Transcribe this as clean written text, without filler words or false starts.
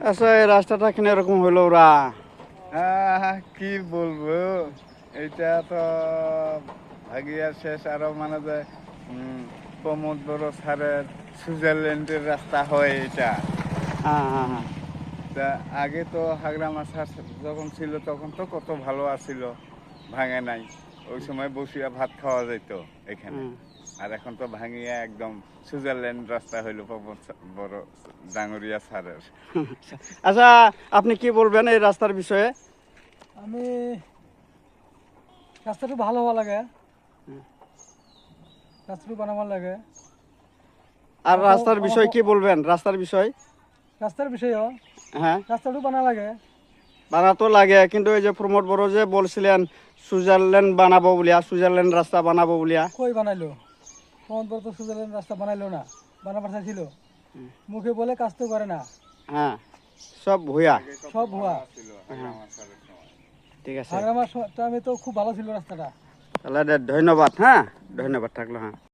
আচ্ছা, এই রাস্তাটা কেন এরকম হইলো ওরা? কি বলবো, এটা তো ভাগিয়া শেষ। আরো মানে যে প্রমোদ বড় স্যারের সুইজারল্যান্ডের রাস্তা হয় এটা। হ্যাঁ হ্যাঁ হ্যাঁ। তা আগে তো হাগরামা স্যার যখন ছিল তখন তো কত ভালো আছিল, ভাঙে নাই। ওই সময় বসিয়া ভাত খাওয়া যেত এখানে। আর এখন তো ভাঙিয়া একদম সুইজারল্যান্ড রাস্তা হইলো প্রমোদ বড় ডাঙরিয়া স্যারের। আচ্ছা, আপনি কি বলবেন এই রাস্তার বিষয়ে? আমি রাস্তাটা ভালো হওয়া লাগে, রাস্তাটা বানাবার লাগে। আর রাস্তার বিষয় কি বলবেন? রাস্তার বিষয়? রাস্তার বিষয়েও হ্যাঁ, রাস্তাটা বানা লাগে। বানাতো লাগে, কিন্তু এই যে প্রমোদ বড় যে বলছিলেন সুইজারল্যান্ড বানাবো বলিয়া, সুইজারল্যান্ড রাস্তা বানাবো বলিয়া। কই বানাইলো? প্রমোদ বড় তো সুইজারল্যান্ড রাস্তা বানাইলো না, বানাবার চাইছিল। মুখে বলে কাজ তো করে না। হ্যাঁ, সব ভুয়া। সব ভুয়া। ঠিক আছে, আর আমার টাইমে তো খুব ভালো ছিল রাস্তাটা। তাহলে ধন্যবাদ। হ্যাঁ, ধন্যবাদ থাকলো। হ্যাঁ।